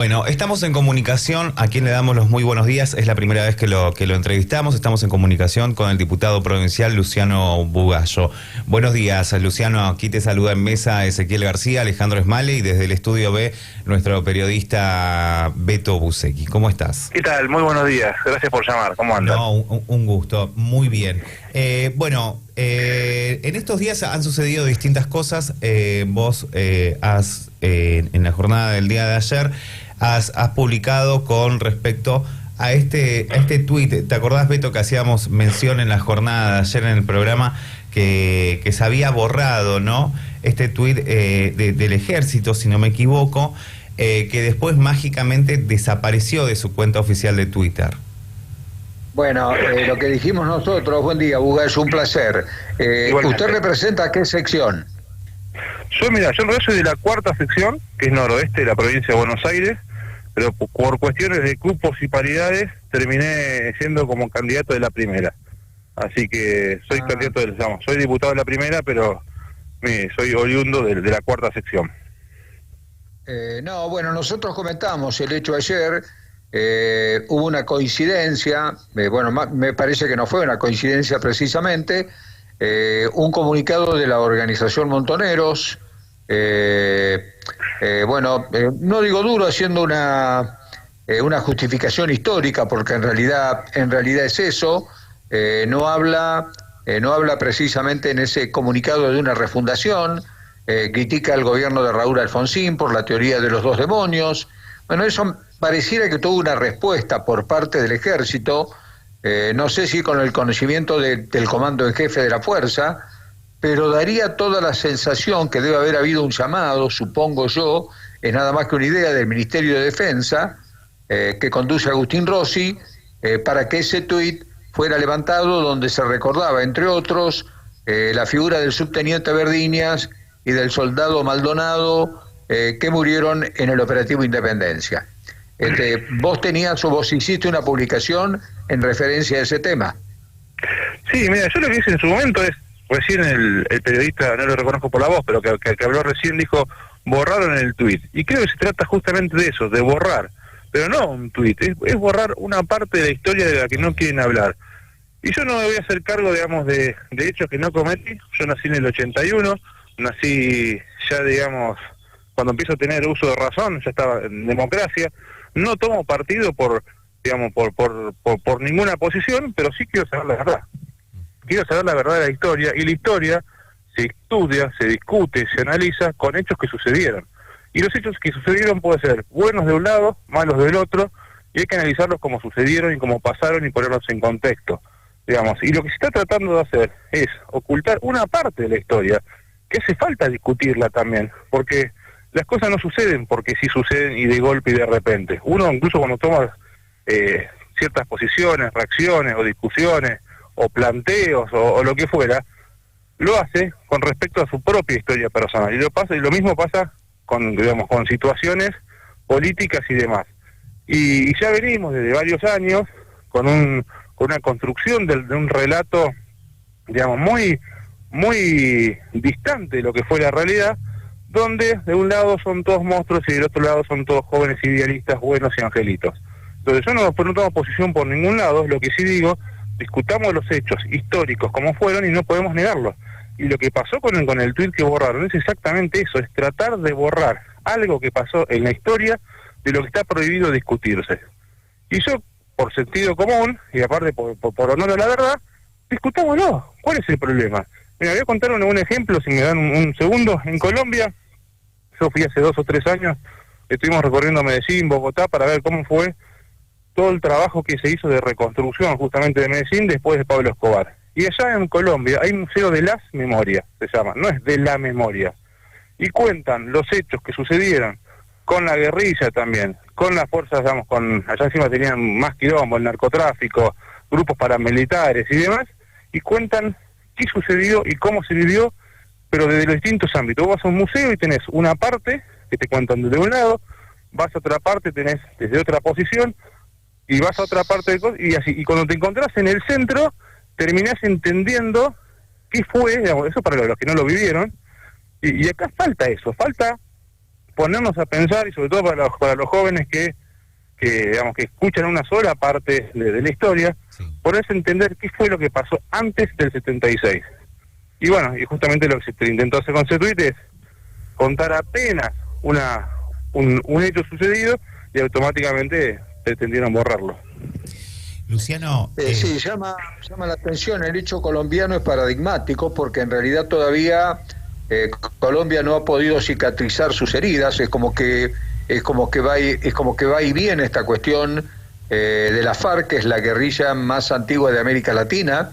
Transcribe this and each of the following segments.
Bueno, estamos en comunicación, a quien le damos los muy buenos días, es la primera vez que lo entrevistamos, estamos en comunicación con el diputado provincial Luciano Bugallo. Buenos días, Luciano, aquí te saluda en mesa Ezequiel García, Alejandro Esmale y desde el Estudio B, nuestro periodista Beto Busecki. ¿Cómo estás? ¿Qué tal? Muy buenos días, gracias por llamar, ¿cómo andas? No, un gusto, muy bien. En estos días han sucedido distintas cosas, vos has, en la jornada del día de ayer, has publicado con respecto a este tuit. ¿Te acordás, Beto, que hacíamos mención en la jornada de ayer en el programa que se había borrado, ¿no? Este tuit del Ejército, si no me equivoco, que después mágicamente desapareció de su cuenta oficial de Twitter. Bueno, lo que dijimos nosotros, buen día, Buga, es un placer. ¿Usted representa qué sección? Yo en realidad soy de la cuarta sección, que es noroeste de la provincia de Buenos Aires, pero por cuestiones de cupos y paridades terminé siendo como candidato de la primera. Así que soy candidato soy diputado de la primera, pero soy oriundo de la cuarta sección. Bueno, nosotros comentamos el hecho ayer, hubo una coincidencia, me parece que no fue una coincidencia precisamente, un comunicado de la organización Montoneros, no digo duro, haciendo una justificación histórica, porque en realidad es eso. No habla precisamente en ese comunicado de una refundación, critica al gobierno de Raúl Alfonsín por la teoría de los dos demonios. Bueno, eso pareciera que tuvo una respuesta por parte del Ejército, no sé si con el conocimiento del comando en jefe de la fuerza, pero daría toda la sensación que debe haber habido un llamado, supongo yo, es nada más que una idea del Ministerio de Defensa, que conduce Agustín Rossi, para que ese tuit fuera levantado, donde se recordaba, entre otros, la figura del subteniente Verdiñas y del soldado Maldonado, que murieron en el operativo Independencia. Vos hiciste una publicación en referencia a ese tema. Sí, mira, yo lo que hice en su momento es, recién el periodista, no lo reconozco por la voz, pero que habló recién, dijo, borraron el tuit. Y creo que se trata justamente de eso, de borrar. Pero no un tuit, es borrar una parte de la historia de la que no quieren hablar. Y yo no me voy a hacer cargo, digamos, de hechos que no cometí. Yo nací en el 81, nací ya, digamos, cuando empiezo a tener uso de razón, ya estaba en democracia. No tomo partido por ninguna posición, pero sí quiero saber la verdad. Quiero saber la verdad de la historia, y la historia se estudia, se discute, se analiza con hechos que sucedieron. Y los hechos que sucedieron pueden ser buenos de un lado, malos del otro, y hay que analizarlos como sucedieron y como pasaron y ponerlos en contexto, digamos. Y lo que se está tratando de hacer es ocultar una parte de la historia, que hace falta discutirla también, porque las cosas no suceden porque sí suceden y de golpe y de repente. Uno incluso cuando toma ciertas posiciones, reacciones o discusiones o planteos o lo que fuera, lo hace con respecto a su propia historia personal. Y lo mismo pasa con situaciones políticas y demás. Y ya venimos desde varios años con una construcción de un relato, digamos, muy distante de lo que fue la realidad, donde de un lado son todos monstruos y del otro lado son todos jóvenes idealistas, buenos y angelitos. Entonces yo no tomo posición por ningún lado, lo que sí digo, discutamos los hechos históricos como fueron y no podemos negarlos. Y lo que pasó con el tuit que borraron es exactamente eso, es tratar de borrar algo que pasó en la historia de lo que está prohibido discutirse. Y yo, por sentido común, y aparte por honor a la verdad, discutámoslo. ¿Cuál es el problema? Mira, voy a contar un ejemplo, si me dan un segundo. En Colombia, yo fui hace 2 o 3 años, estuvimos recorriendo Medellín, Bogotá, para ver cómo fue todo el trabajo que se hizo de reconstrucción justamente de Medellín después de Pablo Escobar. Y allá en Colombia hay un museo de las memorias, se llama, no es de la memoria. Y cuentan los hechos que sucedieron con la guerrilla también, con las fuerzas, digamos, allá encima tenían más quilombo, el narcotráfico, grupos paramilitares y demás, y cuentan qué sucedió y cómo se vivió, pero desde los distintos ámbitos. Vos vas a un museo y tenés una parte que te cuentan desde un lado, vas a otra parte, tenés desde otra posición, y vas a otra parte y así, y cuando te encontrás en el centro, terminás entendiendo qué fue, digamos, eso para los que no lo vivieron, y acá falta eso, falta ponernos a pensar, y sobre todo para los jóvenes que digamos que escuchan una sola parte de la historia, ponerse a entender qué fue lo que pasó antes del 76. Y bueno, y justamente lo que se intentó hacer con ese tuit es contar apenas un hecho sucedido y automáticamente pretendieron borrarlo. Luciano... Sí, llama la atención. El hecho colombiano es paradigmático porque en realidad todavía Colombia no ha podido cicatrizar sus heridas. Es como que va y viene esta cuestión de la FARC, que es la guerrilla más antigua de América Latina.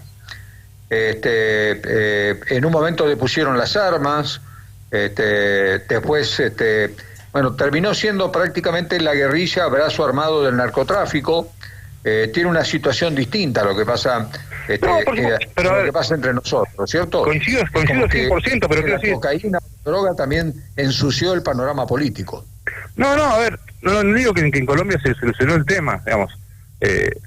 En un momento le pusieron las armas, después terminó siendo prácticamente la guerrilla brazo armado del narcotráfico. Tiene una situación distinta a lo que pasa lo que pasa entre nosotros, ¿cierto? Coincido 100%, pero quiero decir... La cocaína, la droga también ensució el panorama político. No, a ver, no digo que en Colombia se solucionó el tema, digamos.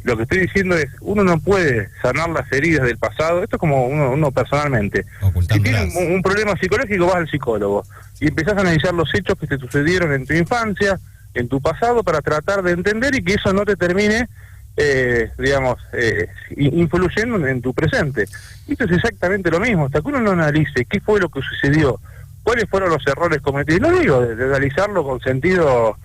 Lo que estoy diciendo es, uno no puede sanar las heridas del pasado. Esto es como uno personalmente. Si tienes un problema psicológico, vas al psicólogo y empezás a analizar los hechos que te sucedieron en tu infancia, en tu pasado, para tratar de entender y que eso no te termine influyendo en tu presente. Esto es exactamente lo mismo. Hasta que uno no analice qué fue lo que sucedió, cuáles fueron los errores cometidos, no digo de analizarlo con sentido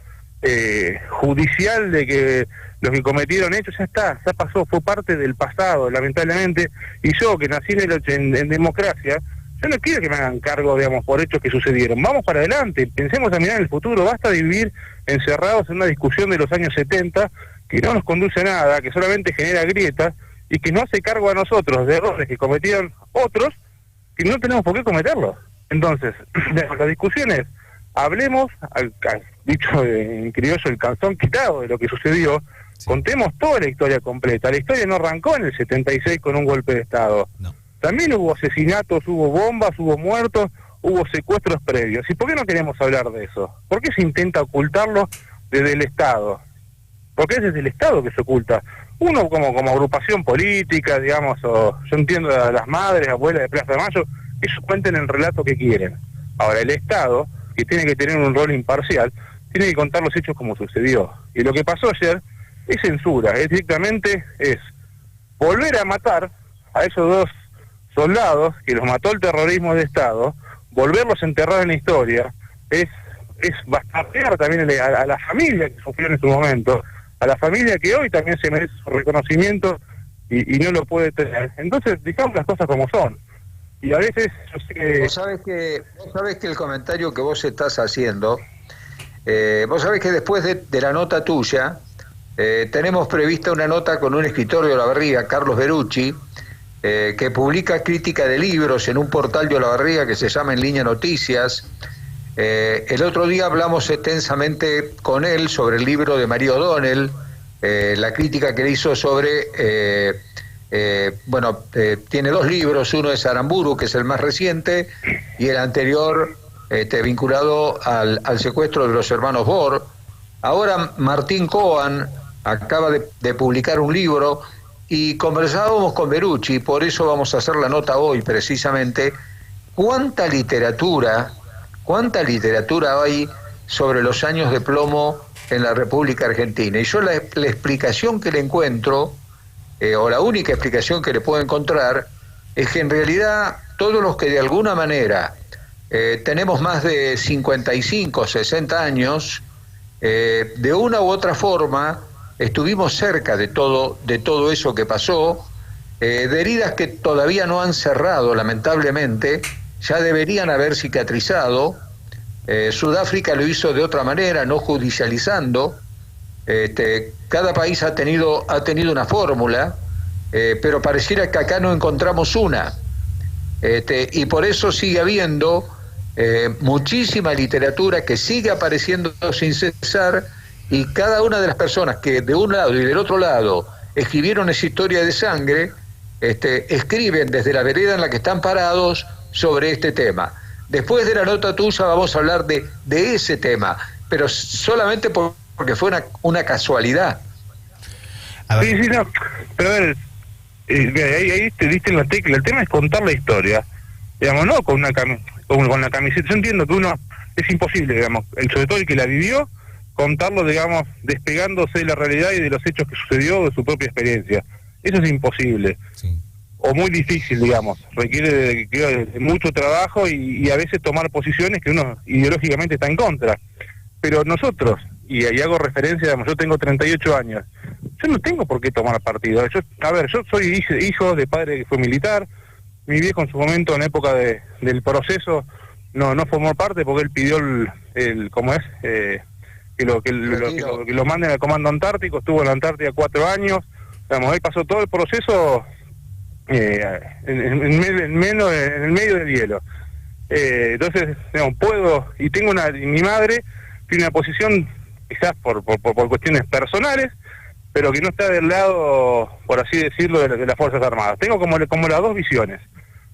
judicial de que los que cometieron hechos ya pasó, fue parte del pasado, lamentablemente, y yo que nací en democracia, yo no quiero que me hagan cargo, digamos, por hechos que sucedieron. Vamos para adelante, pensemos a mirar el futuro, basta de vivir encerrados en una discusión de los años 70 que no nos conduce a nada, que solamente genera grietas y que no hace cargo a nosotros de errores que cometieron otros que no tenemos por qué cometerlos. Entonces, la discusión es, hablemos, dicho en criollo, el calzón quitado de lo que sucedió, contemos toda la historia completa. La historia no arrancó en el 76 con un golpe de Estado. No. También hubo asesinatos, hubo bombas, hubo muertos, hubo secuestros previos. ¿Y por qué no queremos hablar de eso? ¿Por qué se intenta ocultarlo desde el Estado? Porque es desde el Estado que se oculta. Uno como agrupación política, digamos, o yo entiendo a las madres, abuelas de Plaza de Mayo, ellos cuenten el relato que quieren. Ahora, el Estado, que tiene que tener un rol imparcial, tiene que contar los hechos como sucedió. Y lo que pasó ayer es censura, directamente volver a matar a esos dos soldados que los mató el terrorismo de Estado, volverlos a enterrar en la historia, es bastardear también a la familia que sufrió en su momento, a la familia que hoy también se merece su reconocimiento y no lo puede tener. Entonces, digamos las cosas como son. Y a veces yo sé que... Vos sabés que el comentario que vos estás haciendo, vos sabés que después de la nota tuya, tenemos prevista una nota con un escritor de Olavarría, Carlos Berucci, que publica crítica de libros en un portal de Olavarría que se llama En Línea Noticias. El otro día hablamos extensamente con él sobre el libro de María O'Donnell, la crítica que le hizo sobre... tiene dos libros, uno es Aramburu, que es el más reciente, y el anterior vinculado al secuestro de los hermanos Bor. Ahora Martín Coan acaba de publicar un libro y conversábamos con Berucci, por eso vamos a hacer la nota hoy precisamente. ¿Cuánta literatura hay sobre los años de plomo en la República Argentina? Y yo la explicación que le encuentro, o la única explicación que le puedo encontrar, es que en realidad todos los que de alguna manera tenemos más de 55, 60 años, de una u otra forma estuvimos cerca de todo eso que pasó, de heridas que todavía no han cerrado, lamentablemente, ya deberían haber cicatrizado. Sudáfrica lo hizo de otra manera, no judicializando. Cada país ha tenido una fórmula, pero pareciera que acá no encontramos una. Y por eso sigue habiendo muchísima literatura que sigue apareciendo sin cesar, y cada una de las personas que de un lado y del otro lado escribieron esa historia de sangre, escriben desde la vereda en la que están parados sobre este tema. Después de la nota tuya vamos a hablar de ese tema, pero solamente porque fue una casualidad. Sí, no, pero a ver, ahí te diste en la tecla. El tema es contar la historia, digamos, no con la camiseta. Yo entiendo que uno es imposible, digamos, sobre todo el que la vivió, contarlo, digamos, despegándose de la realidad y de los hechos que sucedió de su propia experiencia. Eso es imposible. Sí. O muy difícil, digamos, requiere de mucho trabajo y a veces tomar posiciones que uno ideológicamente está en contra. Pero nosotros, y hago referencia, digamos, yo tengo 38 años, yo no tengo por qué tomar partido. Yo soy hijo de padre que fue militar, mi viejo en su momento, en época del proceso, no formó parte porque él pidió ¿cómo es? Que lo manden al Comando Antártico, estuvo en la Antártida 4 años, digamos, él pasó todo el proceso en el medio del hielo. Entonces, digamos, y tengo mi madre tiene una posición, quizás por cuestiones personales, pero que no está del lado, por así decirlo, de las Fuerzas Armadas. Tengo como las dos visiones.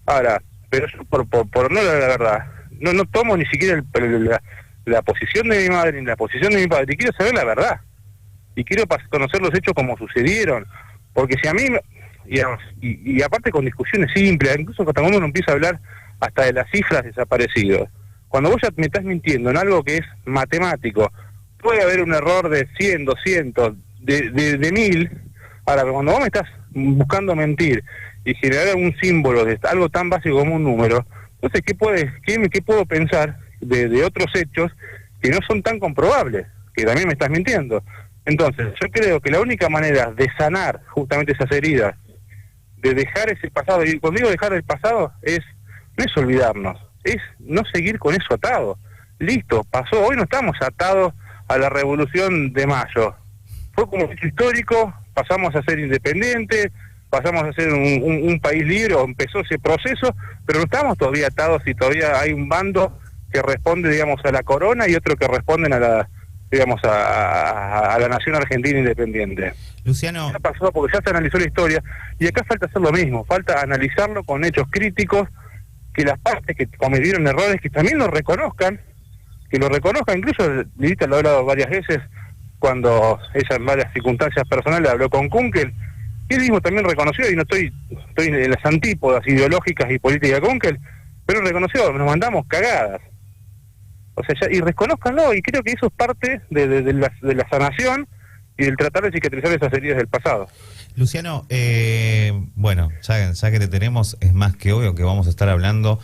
Ahora, pero yo por no la verdad, no tomo ni siquiera la posición de mi madre ni la posición de mi padre, y quiero saber la verdad. Y quiero conocer los hechos como sucedieron, porque si a mí, digamos, y aparte con discusiones simples, incluso cuando uno empieza a hablar hasta de las cifras desaparecidos, cuando vos ya me estás mintiendo en algo que es matemático, puede haber un error de 100, 200, de 1000, ahora, pero cuando vos me estás buscando mentir y generar un símbolo de algo tan básico como un número, entonces, ¿qué puedo pensar de otros hechos que no son tan comprobables? Que también me estás mintiendo. Entonces, yo creo que la única manera de sanar justamente esas heridas, de dejar ese pasado, y cuando digo dejar el pasado, no es olvidarnos, es no seguir con eso atado. Listo, pasó, hoy no estamos atados a la Revolución de Mayo. Fue como hecho histórico, pasamos a ser independientes, pasamos a ser un país libre, o empezó ese proceso, pero no estamos todavía atados y todavía hay un bando que responde, digamos, a la corona y otro que responden a la nación argentina independiente. Luciano, ya pasó porque ya se analizó la historia y acá falta hacer lo mismo, falta analizarlo con hechos críticos, que las partes que cometieron errores que también lo reconozcan, incluso Lilita lo ha hablado varias veces cuando ella en varias circunstancias personales habló con Kunkel, y él mismo también reconoció, y no estoy en las antípodas ideológicas y políticas de Kunkel, pero reconoció, nos mandamos cagadas. O sea, y reconózcanlo, y creo que eso es parte de la sanación y del tratar de cicatrizar esas heridas del pasado. Luciano, bueno, ya que te tenemos, es más que obvio que vamos a estar hablando.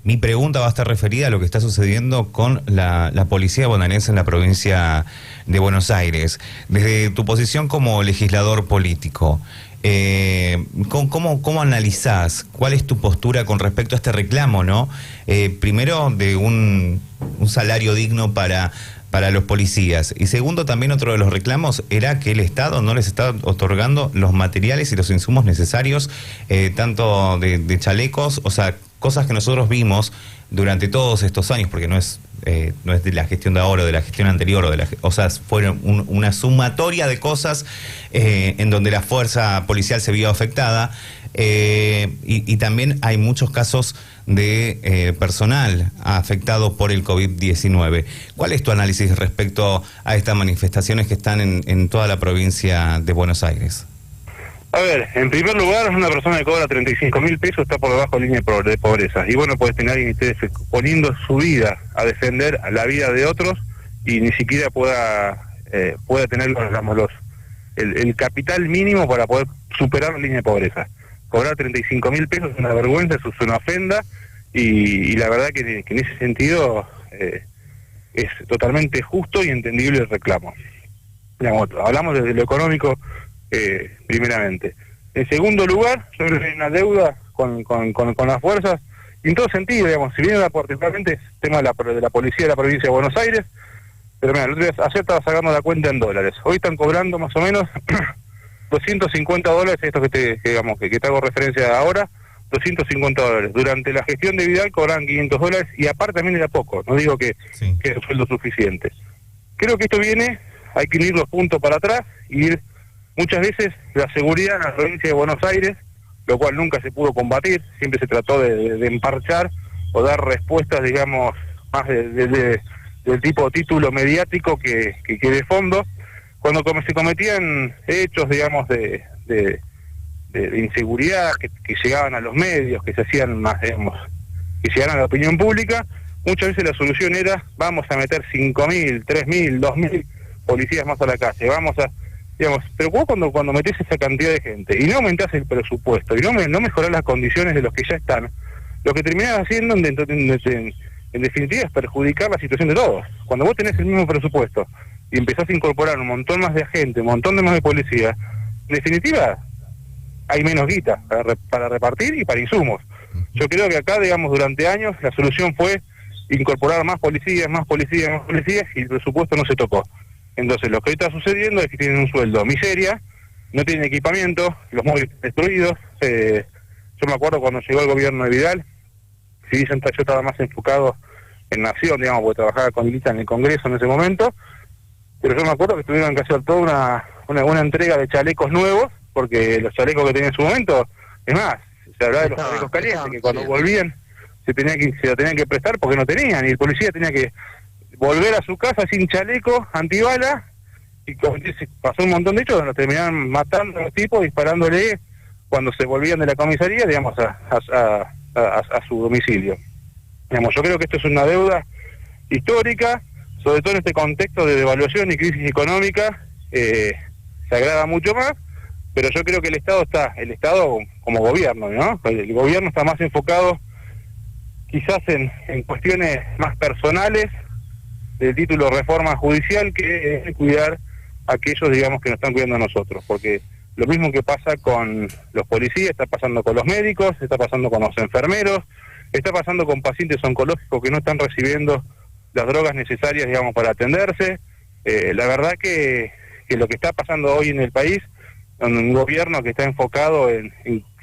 Mi pregunta va a estar referida a lo que está sucediendo con la policía bonaerense en la provincia de Buenos Aires. Desde tu posición como legislador político, ¿cómo analizás? ¿Cuál es tu postura con respecto a este reclamo, no? Primero, de un salario digno para los policías. Y segundo, también otro de los reclamos era que el Estado no les está otorgando los materiales y los insumos necesarios, tanto de chalecos, o sea, cosas que nosotros vimos durante todos estos años, porque no es de la gestión de ahora o de la gestión anterior, o sea, fueron una sumatoria de cosas en donde la fuerza policial se vio afectada, y también hay muchos casos de personal afectado por el COVID-19. ¿Cuál es tu análisis respecto a estas manifestaciones que están en toda la provincia de Buenos Aires? A ver, en primer lugar, una persona que cobra 35.000 pesos está por debajo de la línea de pobreza. Y bueno, puedes tener alguien que esté poniendo su vida a defender la vida de otros y ni siquiera pueda tener, digamos, el capital mínimo para poder superar la línea de pobreza. Cobrar 35.000 pesos es una vergüenza, es una ofenda, y la verdad que en ese sentido es totalmente justo y entendible el reclamo. Digamos, hablamos desde lo económico primeramente. En segundo lugar, yo creo que hay una deuda con las fuerzas, y en todo sentido, digamos, si bien particularmente es tema de la policía de la provincia de Buenos Aires, pero mira, el otro día, ayer estaba sacando la cuenta en dólares, hoy están cobrando más o menos $250, esto que te hago referencia ahora, $250. Durante la gestión de Vidal cobraban $500, y aparte también era poco, no digo que es un sueldo suficiente. Creo que esto hay que ir los puntos para atrás, y ir muchas veces la seguridad en la provincia de Buenos Aires, lo cual nunca se pudo combatir, siempre se trató de emparchar o dar respuestas, digamos, más del tipo título mediático que de fondo. Cuando se cometían hechos, digamos, de inseguridad que llegaban a los medios, que se hacían más, digamos, que llegaban a la opinión pública, muchas veces la solución era, vamos a meter 5.000, 3.000, 2.000 policías más a la calle, vamos a, digamos, pero vos cuando metés esa cantidad de gente y no aumentás el presupuesto y no mejorás las condiciones de los que ya están, lo que terminás haciendo en definitiva es perjudicar la situación de todos. Cuando vos tenés el mismo presupuesto y empezás a incorporar un montón más de gente, un montón de más de policía, en definitiva hay menos guita para repartir y para insumos. Yo creo que acá, digamos, durante años la solución fue incorporar más policías y el presupuesto no se tocó. Entonces lo que hoy está sucediendo es que tienen un sueldo miseria, no tienen equipamiento, los móviles destruidos. Yo me acuerdo cuando llegó el gobierno de Vidal, si dicen que yo estaba más enfocado en Nación, digamos, porque trabajaba con Lita en el Congreso en ese momento, pero yo me acuerdo que tuvieron que hacer toda una entrega de chalecos nuevos, porque los chalecos que tenían en su momento, es más, se hablaba de los chalecos calientes, que cuando volvían se lo tenían que prestar porque no tenían, y el policía tenía que volver a su casa sin chaleco, antibala, y pasó un montón de hechos donde terminaban matando a los tipos, disparándole cuando se volvían de la comisaría, digamos, a su domicilio. Digamos, yo creo que esto es una deuda histórica, sobre todo en este contexto de devaluación y crisis económica, se agrava mucho más, pero yo creo que el Estado como gobierno, ¿no? El gobierno está más enfocado quizás en cuestiones más personales del título reforma judicial que es cuidar a aquellos, digamos, que nos están cuidando a nosotros, porque lo mismo que pasa con los policías, está pasando con los médicos, está pasando con los enfermeros, está pasando con pacientes oncológicos que no están recibiendo las drogas necesarias, digamos, para atenderse. La verdad que lo que está pasando hoy en el país, en un gobierno que está enfocado en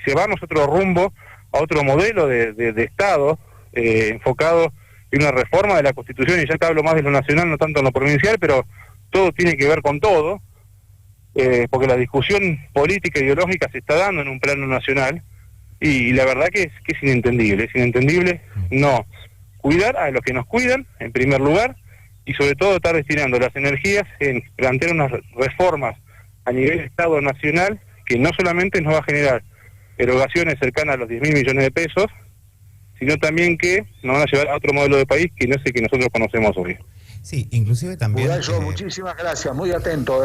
llevarnos otro rumbo, a otro modelo de Estado, enfocado en una reforma de la Constitución, y ya que hablo más de lo nacional, no tanto en lo provincial, pero todo tiene que ver con todo, porque la discusión política e ideológica se está dando en un plano nacional, y la verdad que es inentendible no cuidar a los que nos cuidan, en primer lugar, y sobre todo estar destinando las energías en plantear unas reformas a nivel Estado nacional que no solamente nos va a generar erogaciones cercanas a los 10.000 millones de pesos, sino también que nos van a llevar a otro modelo de país que no es el que nosotros conocemos hoy. Sí, inclusive también... muchísimas gracias, muy atento,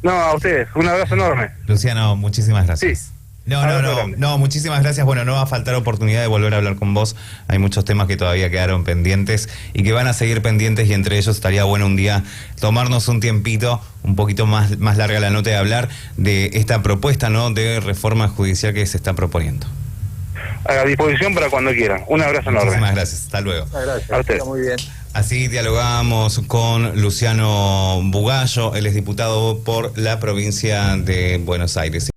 No, a ustedes, un abrazo enorme. Luciano, muchísimas gracias. Sí. No, muchísimas gracias. Bueno, no va a faltar oportunidad de volver a hablar con vos. Hay muchos temas que todavía quedaron pendientes y que van a seguir pendientes, y entre ellos estaría bueno un día tomarnos un tiempito, un poquito más larga la nota, de hablar de esta propuesta, ¿no?, de reforma judicial que se está proponiendo. A disposición para cuando quieran. Un abrazo enorme. Muchísimas gracias. Hasta luego. Gracias. A usted. Muy bien. Así dialogamos con Luciano Bugallo, él es diputado por la provincia de Buenos Aires.